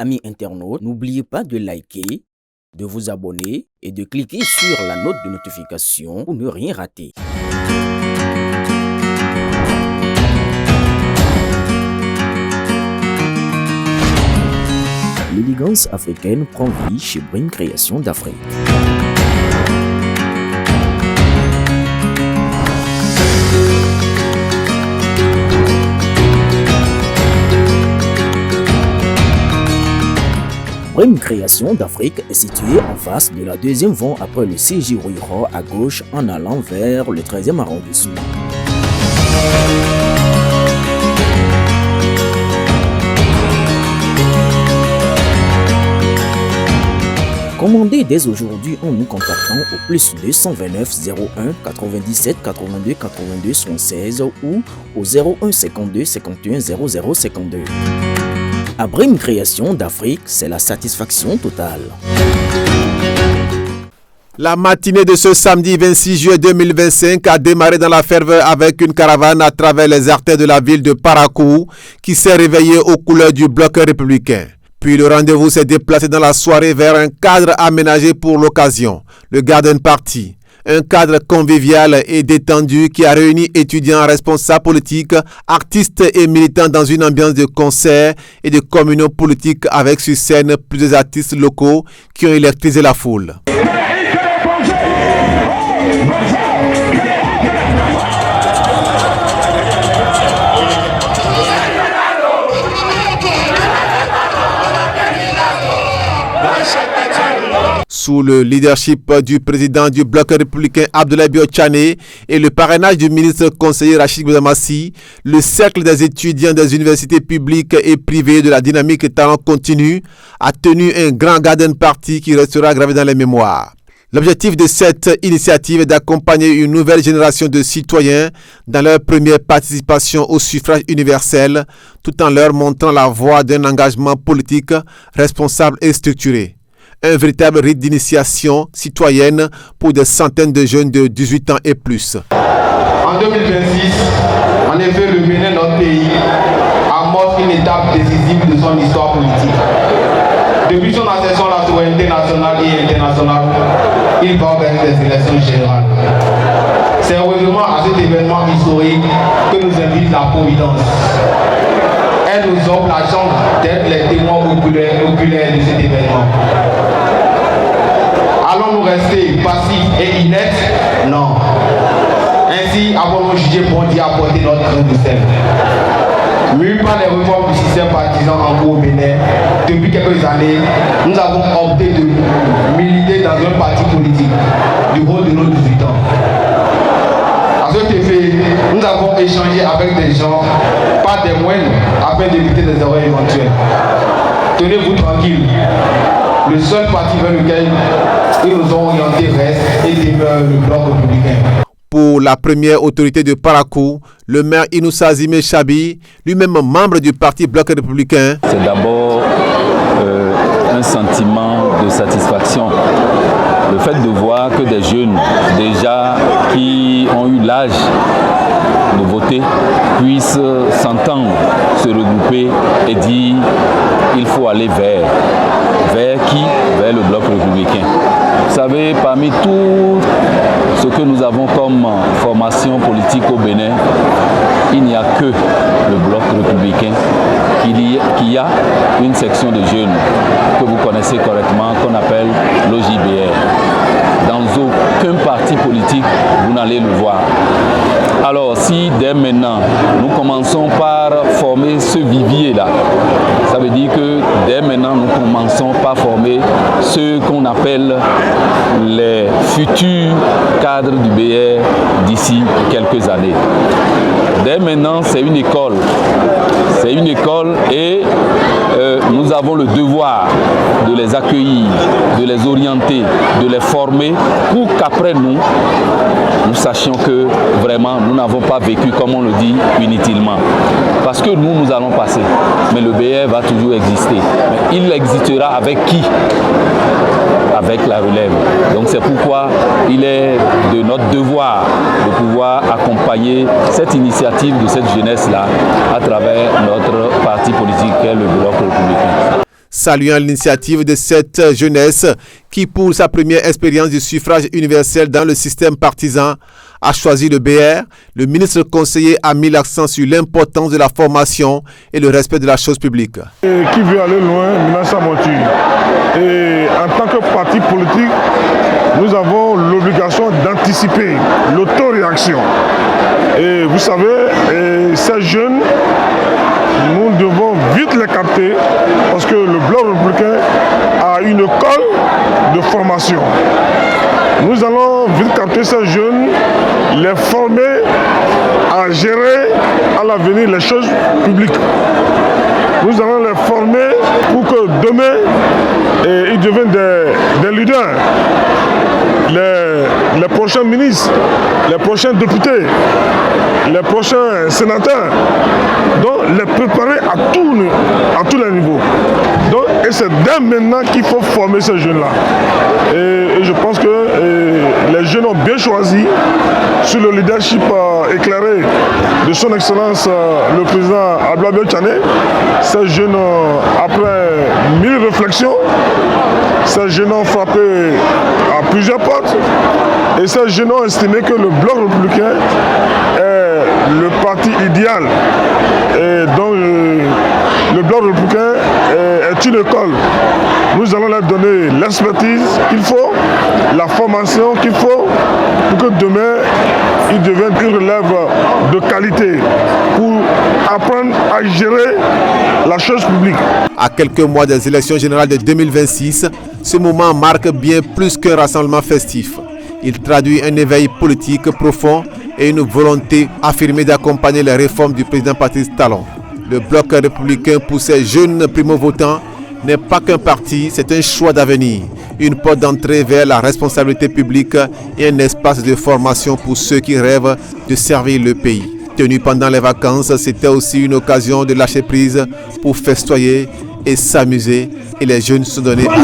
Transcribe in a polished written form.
Amis internautes, n'oubliez pas de liker, de vous abonner et de cliquer sur la note de notification pour ne rien rater. L'élégance africaine prend vie chez Brim Création d'Afrique. Brim Création d'Afrique est située en face de la deuxième voie après le CJ Rouillera à gauche en allant vers le 13e arrondissement. Commandez dès aujourd'hui en nous contactant au plus 229 01 97 82 82 76 ou au 01 52 51 00 52. À Brim Création d'Afrique, c'est la satisfaction totale. La matinée de ce samedi 26 juillet 2025 a démarré dans la ferveur avec une caravane à travers les artères de la ville de Parakou qui s'est réveillée aux couleurs du bloc républicain. Puis le rendez-vous s'est déplacé dans la soirée vers un cadre aménagé pour l'occasion, le Garden Party. Un cadre convivial et détendu qui a réuni étudiants, responsables politiques, artistes et militants dans une ambiance de concert et de communion politique avec sur scène plusieurs artistes locaux qui ont électrisé la foule. Sous le leadership du président du bloc républicain Abdoulaye Bio-Tchane et le parrainage du ministre conseiller Rachid Boudamassi, le cercle des étudiants des universités publiques et privées de la dynamique talent continu a tenu un grand garden party qui restera gravé dans les mémoires. L'objectif de cette initiative est d'accompagner une nouvelle génération de citoyens dans leur première participation au suffrage universel, tout en leur montrant la voie d'un engagement politique responsable et structuré. Un véritable rite d'initiation citoyenne pour des centaines de jeunes de 18 ans et plus. En 2026, en effet, le Bénin, notre pays, amorce une étape décisive de son histoire politique. Depuis son accession à la souveraineté nationale et internationale, il va organiser des élections générales. C'est heureusement à cet événement historique que nous invite la Providence. Elle nous offre la chance d'être les témoins oculaires de cet événement. Allons-nous rester passifs et inertes? Non. Ainsi, avons-nous jugé bon d'y apporter notre grain de sel. Mûs par les réformes du système partisan en cours au Bénin, depuis quelques années, nous avons opté de militer dans un parti politique du haut de nos 18 ans. À cet effet, nous avons échangé avec des gens, pas des moindres, afin d'éviter des erreurs éventuelles. Tenez-vous tranquille. Le seul parti vers lequel ils nous ont orientés reste et demeure le bloc républicain. Pour la première autorité de Parakou, le maire Inoussa Zimé Chabi, lui-même membre du parti bloc républicain. C'est d'abord un sentiment de satisfaction. Le fait de voir que des jeunes déjà qui ont eu l'âge de voter puissent s'entendre, se regrouper et dire il faut aller vers qui? Vers le bloc républicain. Vous savez, parmi tout ce que nous avons comme formation politique au Bénin, il n'y a que le bloc républicain, qu'il y a une section de jeunes que vous connaissez correctement, qu'on appelle l'OJBR. Dans aucun parti politique, vous n'allez le voir. Alors, si dès maintenant, nous commençons par former ce vivier-là, ça veut dire que dès maintenant, nous commençons par former ceux qu'on appelle les futurs cadres du BR d'ici quelques années. Dès maintenant, c'est une école. C'est une école et nous avons le devoir de les accueillir, de les orienter, de les former pour qu'après nous sachions que vraiment nous n'avons pas vécu, comme on le dit, inutilement. Parce que nous allons passer, mais le BR va toujours exister. Mais il existera avec qui? Avec la relève. Donc c'est pourquoi il est de notre devoir de pouvoir accompagner cette initiative de cette jeunesse-là à travers notre parti politique, le Bloc républicain. saluant l'initiative de cette jeunesse qui, pour sa première expérience du suffrage universel dans le système partisan, a choisi le BR. Le ministre conseiller a mis l'accent sur l'importance de la formation et le respect de la chose publique. Qui veut aller loin, Minasa Montu. Et en tant que parti politique, nous avons l'obligation d'anticiper l'autoréaction. Et vous savez, ces jeunes, nous devons vite les capter parce que le Bloc républicain a une école de formation. Nous allons vite capter ces jeunes, les former à gérer à l'avenir les choses publiques. Nous allons les former pour que demain, ils deviennent des leaders. Les prochains ministres, les prochains députés, les prochains sénateurs, donc les préparer à tous les niveaux. Donc, et c'est dès maintenant qu'il faut former ces jeunes-là. Et je pense que les jeunes ont bien choisi, sous le leadership éclairé de son Excellence le président Abdoulaye Biaye Tchane. Ces jeunes, après 1000 réflexions, ces jeunes ont frappé à plusieurs portes et ces jeunes ont estimé que le Bloc républicain est le parti idéal et dont le Bloc républicain est une école. Nous allons leur donner l'expertise qu'il faut, la formation qu'il faut pour que demain ils deviennent une relève de qualité pour apprendre à gérer la chose publique. À quelques mois des élections générales de 2026, ce moment marque bien plus qu'un rassemblement festif. Il traduit un éveil politique profond et une volonté affirmée d'accompagner les réformes du président Patrice Talon. Le Bloc républicain pour ces jeunes primo-votants n'est pas qu'un parti, c'est un choix d'avenir, une porte d'entrée vers la responsabilité publique et un espace de formation pour ceux qui rêvent de servir le pays. Tenu pendant les vacances, c'était aussi une occasion de lâcher prise pour festoyer et s'amuser, et les jeunes se donnaient à cœur.